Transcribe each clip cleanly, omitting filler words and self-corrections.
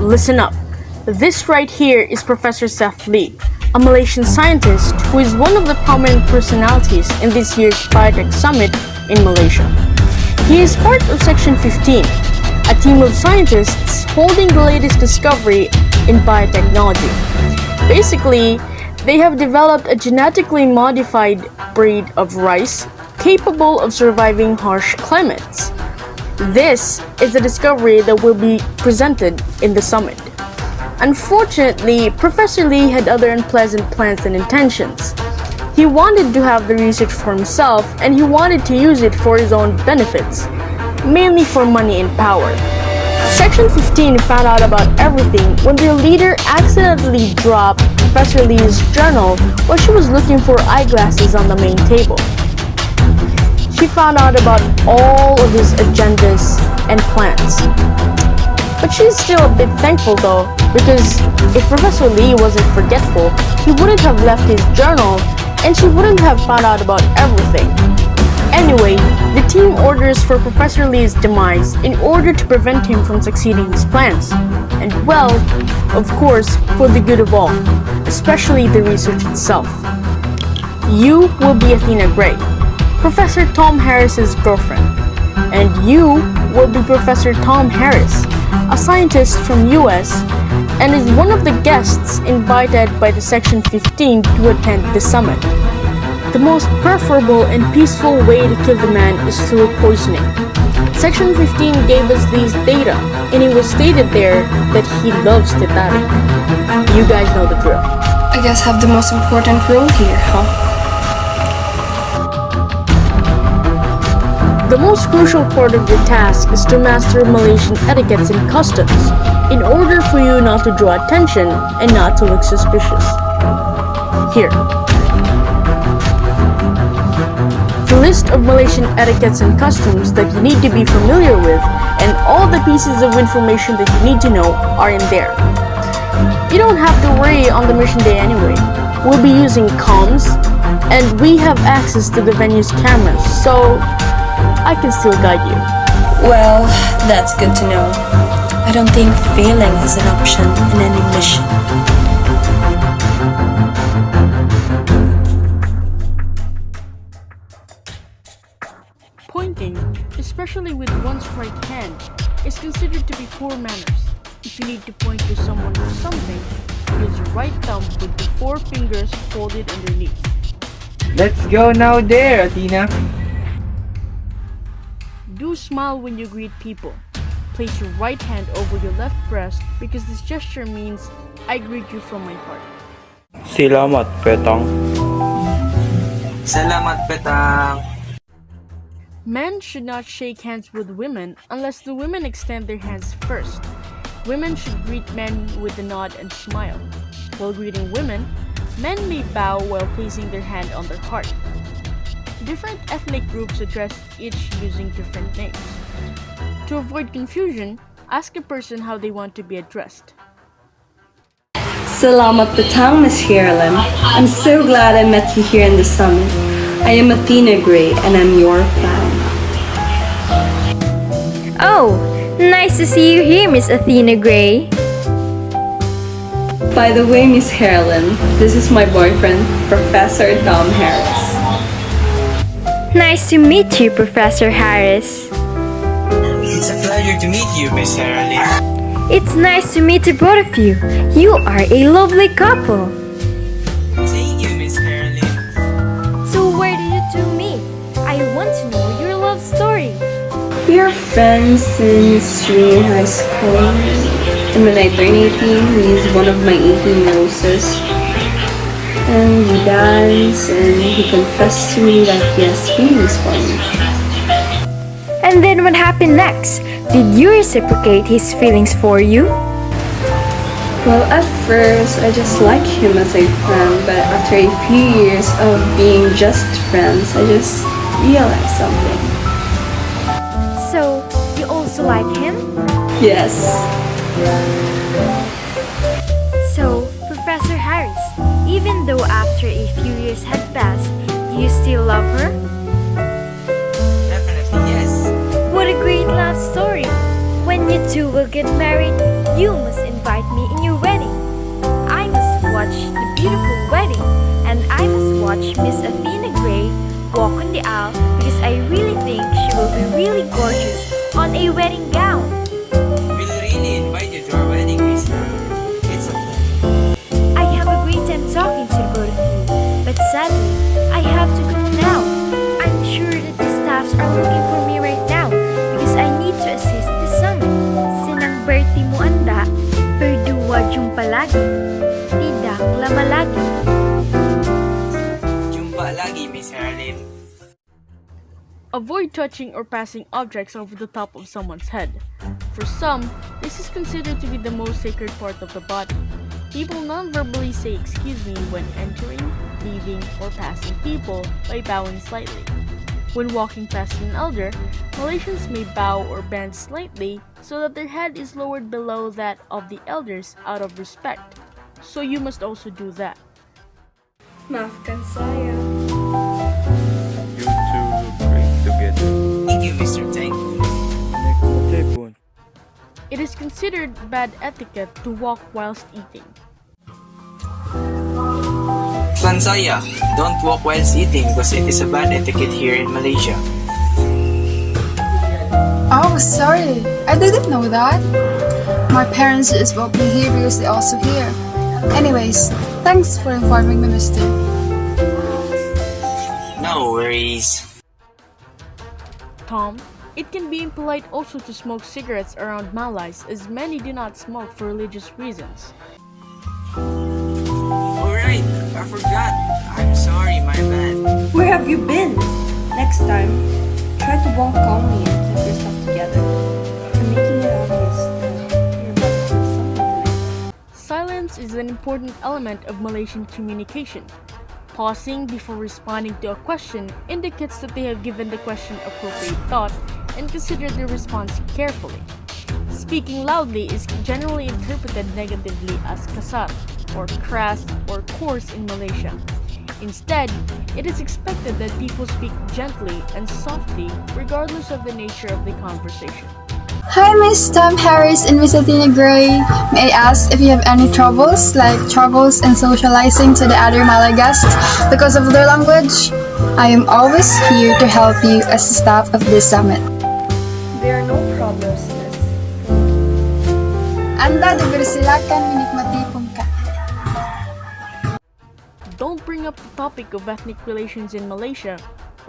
Listen up. This right here is Professor Seth Lee, a Malaysian scientist who is one of the prominent personalities in this year's Biotech Summit in Malaysia. He is part of Section 15, a team of scientists holding the latest discovery in biotechnology. Basically, they have developed a genetically modified breed of rice capable of surviving harsh climates. This is a discovery that will be presented in the summit. Unfortunately, Professor Lee had other unpleasant plans and intentions. He wanted to have the research for himself, and he wanted to use it for his own benefits, mainly for money and power. Section 15 found out about everything when their leader accidentally dropped Professor Lee's journal while she was looking for eyeglasses on the main table. She found out about all of his agendas and plans. But she's still a bit thankful though, because if Professor Lee wasn't forgetful, he wouldn't have left his journal and she wouldn't have found out about everything. Anyway, the team orders for Professor Lee's demise in order to prevent him from succeeding his plans. And well, of course, for the good of all, especially the research itself. You will be Athena Gray, Professor Tom Harris's girlfriend, and you will be Professor Tom Harris, a scientist from US, and is one of the guests invited by the Section 15 to attend the summit. The most preferable and peaceful way to kill the man is through poisoning. Section 15 gave us these data, and it was stated there that he loves tetari. You guys know the drill. I guess have the most important role here, huh? The most crucial part of your task is to master Malaysian etiquettes and customs in order for you not to draw attention and not to look suspicious. Here. The list of Malaysian etiquettes and customs that you need to be familiar with and all the pieces of information that you need to know are in there. You don't have to worry on the mission day anyway. We'll be using comms and we have access to the venue's cameras, so I can still guide you. Well, that's good to know. I don't think failing is an option in any mission. Pointing, especially with one's right hand, is considered to be poor manners. If you need to point to someone or something, use your right thumb with the 4 fingers folded underneath. Let's go now there, Athena. Do smile when you greet people. Place your right hand over your left breast because this gesture means I greet you from my heart. Salamat, Petang. Salamat, Petang. Men should not shake hands with women unless the women extend their hands first. Women should greet men with a nod and smile. While greeting women, men may bow while placing their hand on their heart. Different ethnic groups address each using different names. To avoid confusion, ask a person how they want to be addressed. Salamat petang, Miss Carolyn. I'm so glad I met you here in the summit. I am Athena Gray and I'm your fan. Oh, nice to see you here, Miss Athena Gray. By the way, Miss Carolyn, this is my boyfriend, Professor Tom Harris. Nice to meet you, Professor Harris. It's a pleasure to meet you, Miss Harley. It's nice to meet the both of you. You are a lovely couple. Thank you, Miss Harley. So where did you two meet? I want to know your love story. We are friends since junior high school. And when I turned 18, he is one of my 18 roses. And we danced and he confessed to me that he has feelings for me. And then what happened next? Did you reciprocate his feelings for you? Well, at first, I just liked him as a friend, but after a few years of being just friends, I just realized something. So, you also like him? Yes. So, Professor Harris, even though after a few years had passed, do you still love her? Definitely, yes. What a great love story! When you two will get married, you must invite walk on the aisle because I really think she will be really gorgeous on a wedding gown. We'll really invite you to our wedding, Miss Harry. It's a plan. I have a great time talking to the both of you, but sadly, I have to go now. I'm sure that the staffs are looking for me right now because I need to assist the summit. Sinang birthday mo anda, perduwa jung palagi, tidak lama lagi. Jumpa lagi, Miss Harry. Avoid touching or passing objects over the top of someone's head. For some, this is considered to be the most sacred part of the body. People non-verbally say excuse me when entering, leaving, or passing people by bowing slightly. When walking past an elder, Malaysians may bow or bend slightly so that their head is lowered below that of the elders out of respect. So you must also do that. Maafkan saya. You two look great together. Thank you, Mr. Tank. It is considered bad etiquette to walk whilst eating. Fansaya, don't walk whilst eating because it is a bad etiquette here in Malaysia. Oh, sorry. I didn't know that. My parents just brought me here because they're also here. Anyways, thanks for informing me, mister. No worries. Tom, it can be impolite also to smoke cigarettes around Malays as many do not smoke for religious reasons. Alright, I forgot. I'm sorry, my bad. Where have you been? Next time, try to walk calmly and keep yourself together. I'm making it obvious that you're about to do something tonight. Silence is an important element of Malaysian communication. Pausing before responding to a question indicates that they have given the question appropriate thought and considered the response carefully. Speaking loudly is generally interpreted negatively as kasar, or crass, or coarse in Malaysia. Instead, it is expected that people speak gently and softly regardless of the nature of the conversation. Hi, Miss Tom Harris and Miss Athena Gray. May I ask if you have any troubles, like troubles in socializing to the other Malay guests because of their language? I am always here to help you as the staff of this summit. There are no problems, miss. Anda dipersilakan menikmati pungka. Don't bring up the topic of ethnic relations in Malaysia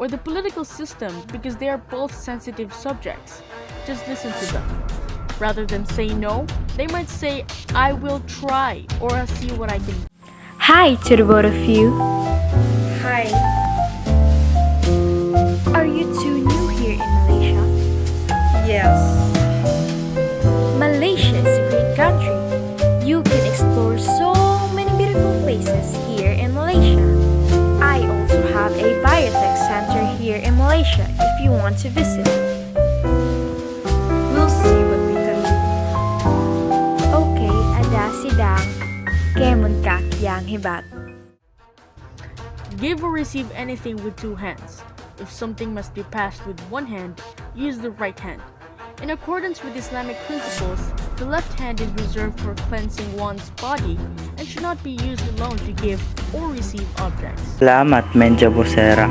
or the political system because they are both sensitive subjects. Just listen to them. Rather than say no, they might say, I will try, or I'll see what I can do. Hi to the both of you. Hi. Are you two new here in Malaysia? Yes. Malaysia is a great country. You can explore so many beautiful places here in Malaysia. I also have a biotech center here in Malaysia if you want to visit. We'll see what we can do. Okay, ada sidang. Kemon kak yang hebat. Give or receive anything with two hands. If something must be passed with one hand, use the right hand. In accordance with Islamic principles, the left hand is reserved for cleansing one's body and should not be used alone to give or receive objects. Salamat, Menja Bosera.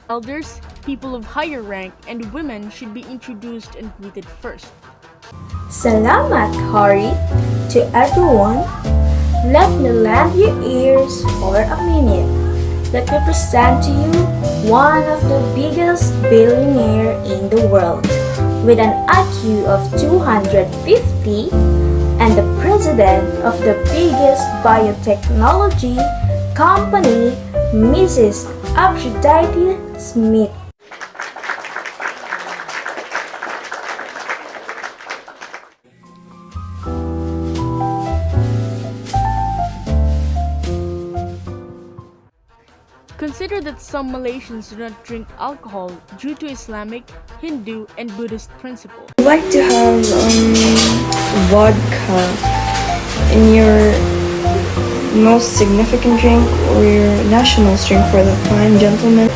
Elders, people of higher rank, and women should be introduced and greeted first. Salamat Hari to everyone. Let me lend you ears for a minute. Let me present to you one of the biggest billionaire in the world with an IQ of 250 and the president of the biggest biotechnology company, Mrs. Aphrodite Smith. Consider that some Malaysians do not drink alcohol due to Islamic, Hindu, and Buddhist principles. I'd like to have vodka in your most significant drink or your national drink for the fine gentleman.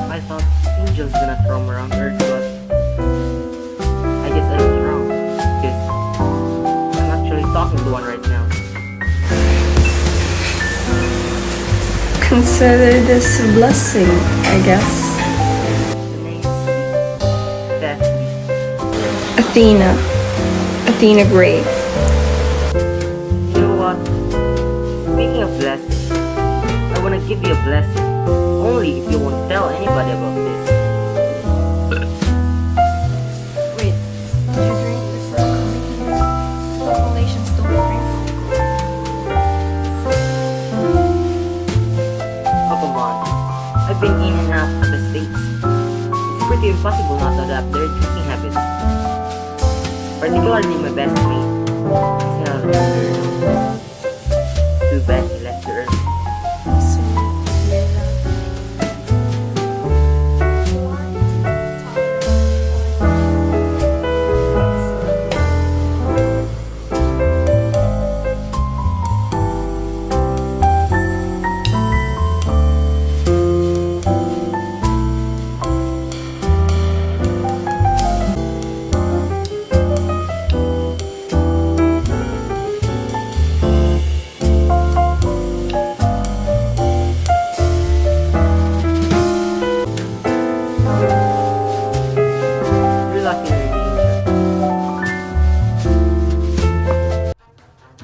I thought angels gonna roam around Earth, but I guess I was wrong. Because consider this a blessing, I guess. Athena. Athena Gray. You know what? Speaking of blessing, I wanna give you a blessing. Only if you won't tell anybody about this. Wait, did you drink before coming here? Populations don't drink Oh come on. I've been in and out of the States. It's pretty impossible not to adapt their drinking habits. Particularly my best mate. He's not a girl. Too bad he left the earth.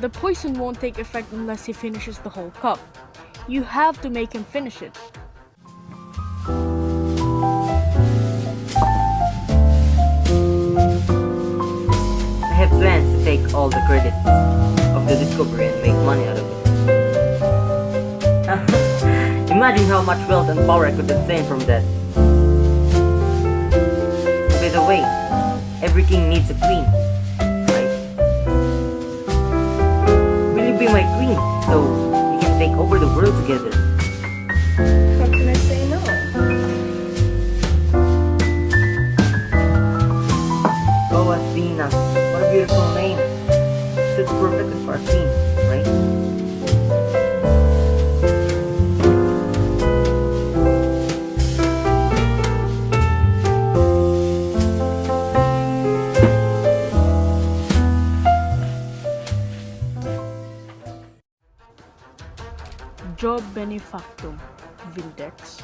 The poison won't take effect unless he finishes the whole cup. You have to make him finish it. I have plans to take all the credits of the discovery and make money out of it. Imagine how much wealth and power I could obtain from that. By the way, every king needs a queen, right? Will you be my queen so we can take over the world together? How can I say no? Oh, Athena, what a beautiful name. Suits perfectly for a queen, right? Job benefactum, Vindex.